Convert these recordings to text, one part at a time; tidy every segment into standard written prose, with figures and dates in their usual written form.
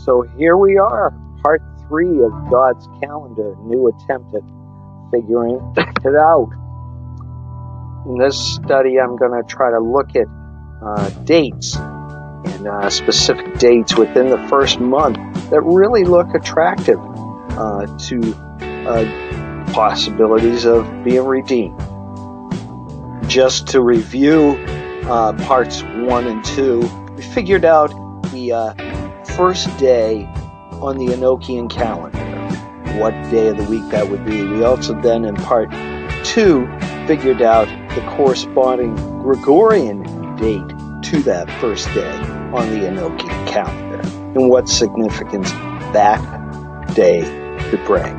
So here we are, part 3 of God's calendar, new attempt at figuring it out. In this study, I'm going to try to look at dates and specific dates within the first month that really look attractive to possibilities of being redeemed. Just to review parts 1 and 2, we figured out the first day on the Enochian calendar, what day of the week that would be. We also then in part 2 figured out the corresponding Gregorian date to that first day on the Enochian calendar and what significance that day could bring.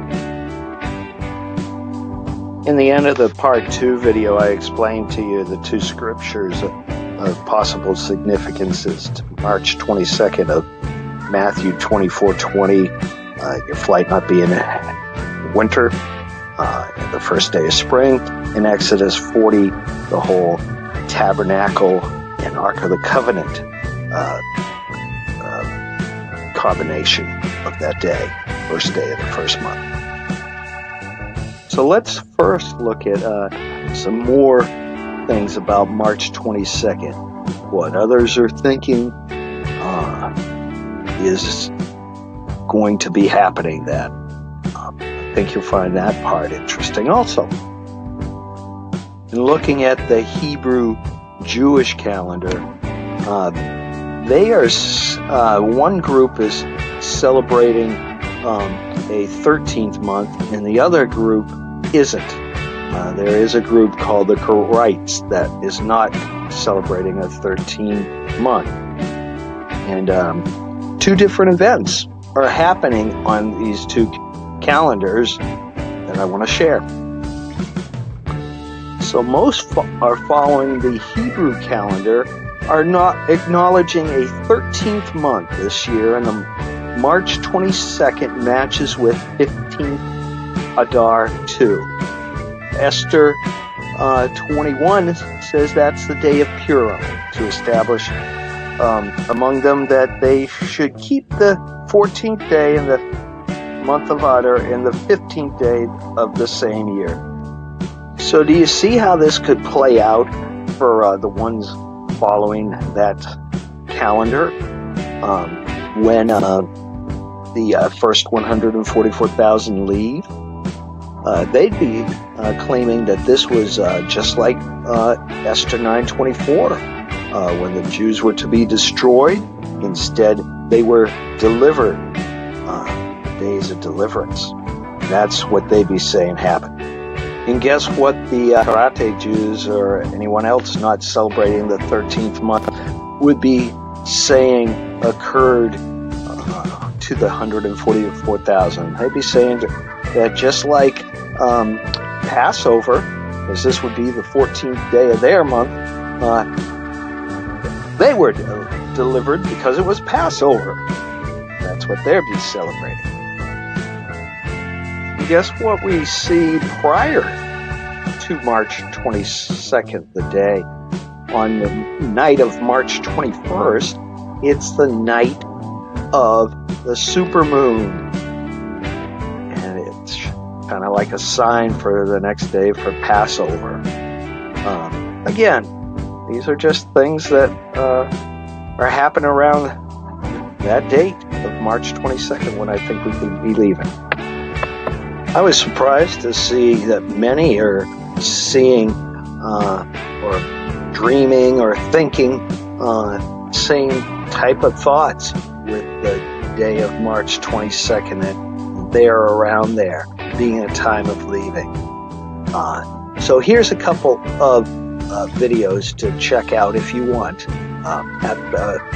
In the end of the part 2 video, I explained to you the 2 scriptures of possible significances to March 22nd of Matthew 24:20, your flight not being winter, and the first day of spring, and Exodus 40, the whole tabernacle and Ark of the Covenant combination of that day, first day of the first month. So let's first look at some more things about March 22nd. What others are thinking is going to be happening then. I think you'll find that part interesting also. In looking at the Hebrew Jewish calendar, they are one group is celebrating a 13th month, and the other group isn't. There is a group called the Correlating that is not celebrating a 13th month. And 2 different events are happening on these 2 calendars that I want to share. So most are following the Hebrew calendar, are not acknowledging a 13th month this year, and the March 22nd matches with 15th Adar 2. Esther 21 says that's the day of Purim, to establish among them that they should keep the 14th day in the month of Adar and the 15th day of the same year. So do you see how this could play out for the ones following that calendar? When the first 144,000 leave, they'd be claiming that this was just like Esther 9:24, when the Jews were to be destroyed. Instead, they were delivered, days of deliverance. That's what they'd be saying happened. And guess what the Karate Jews or anyone else not celebrating the 13th month would be saying occurred to the 144,000. They'd be saying that just like Passover, as this would be the 14th day of their month, they were delivered because it was Passover. That's what they'd be celebrating. And guess what we see prior to March 22nd, the day? On the night of March 21st, it's the night of the supermoon. And it's kind of like a sign for the next day for Passover. Again, these are just things that are happening around that date of March 22nd when I think we could be leaving. I was surprised to see that many are seeing or dreaming or thinking same type of thoughts with the day of March 22nd, that they're around there being a time of leaving. So here's a couple of videos to check out if you want at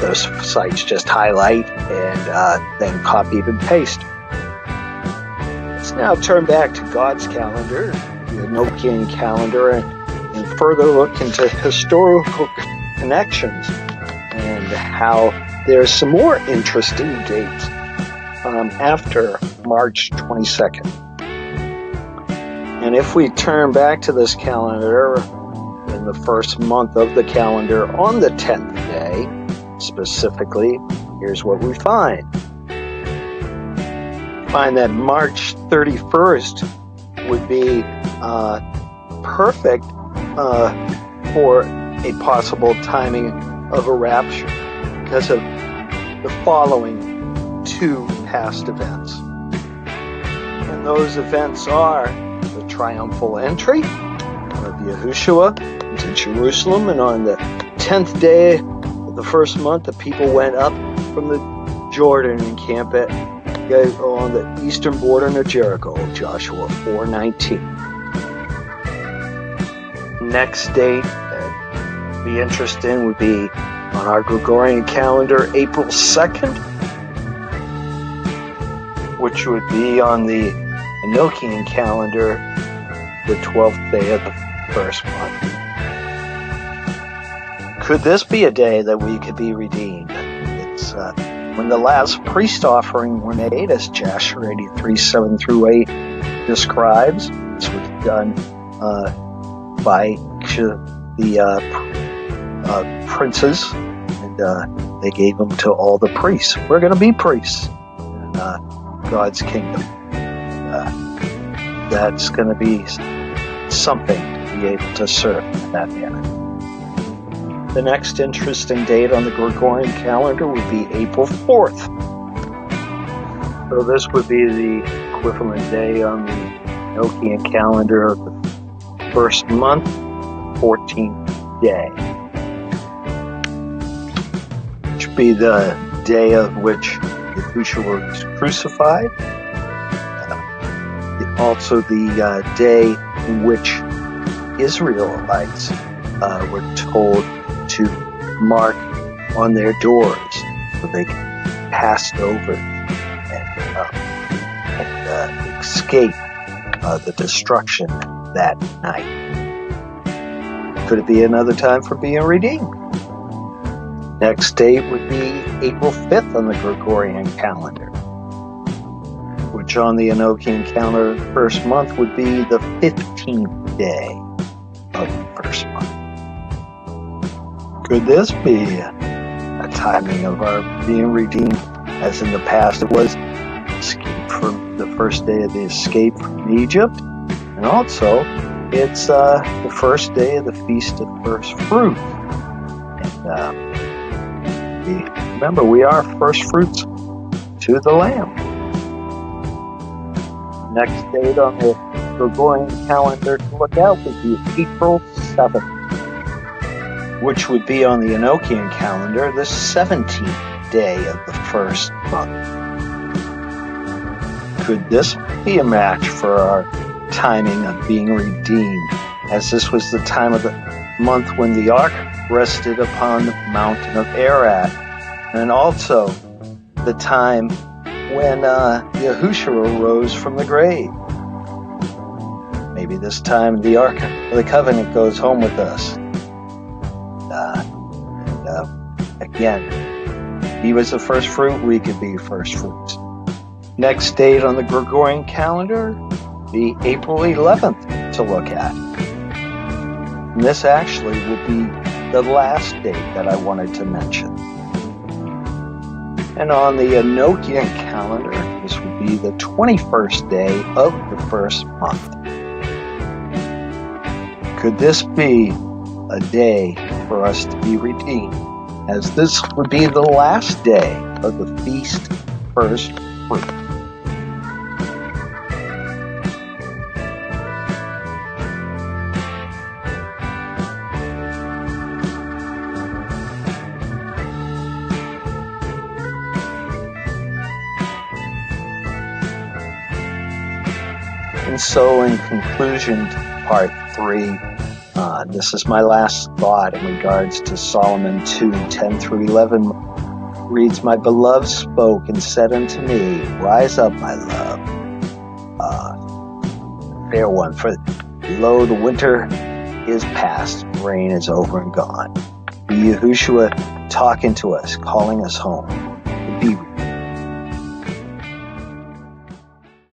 those sites. Just highlight and then copy and paste. Let's now turn back to God's calendar, the Enochian calendar, and further look into historical connections and how there's some more interesting dates after March 22nd. And if we turn back to this calendar in the first month of the calendar on the 10th day, specifically, here's what we find. find that March 31st would be perfect for a possible timing of a rapture because of the following two past events. And those events are the triumphal entry of Yahushua into Jerusalem, and on the 10th day of the first month, the people went up from the Jordan and camped on the eastern border of Jericho, Joshua 4:19. Next date that'd be interesting would be on our Gregorian calendar, April 2nd, which would be on the Enochian calendar, the 12th day of the first month. Could this be a day that we could be redeemed? It's when the last priest offering were made, as Jasher 83:7-8 describes. This was done by the princes, and they gave them to all the priests. We're going to be priests in God's kingdom. That's going to be something to be able to serve in that manner. The next interesting date on the Gregorian calendar would be April 4th. So this would be the equivalent day on the Enochian calendar of the first month, 14th day. Which would be the day of which Yahushua was crucified. Also the day in which Israelites were told to mark on their doors so they could pass over and escape the destruction that night. Could it be another time for being redeemed? Next date would be April 5th on the Gregorian calendar, which on the Enochian calendar first month would be the 15th day of the first month. Could this be a timing of our being redeemed, as in the past it was escape from the first day of the escape from Egypt, and also it's the first day of the Feast of First Fruit. And remember, we are first fruits to the Lamb. Next date on the Gregorian calendar to look out would be April 7th, which would be on the Enochian calendar the 17th day of the first month. Could this be a match for our timing of being redeemed, as this was the time of the month when the ark rested upon the mountain of Ararat, and also the time when Yahushua rose from the grave. Maybe this time the Ark of the Covenant goes home with us. Again, he was the first fruit, we could be first fruits. Next date on the Gregorian calendar, the April 11th to look at. And this actually will be the last date that I wanted to mention. And on the Enochian calendar, this would be the 21st day of the first month. Could this be a day for us to be redeemed, as this would be the last day of the Feast First Fruit? And so in conclusion to part 3, this is my last thought in regards to Solomon 2:10-11. Reads, "My beloved spoke and said unto me, Rise up, my love. Fair one, for lo, the winter is past, rain is over and gone." Yahushua talking to us, calling us home.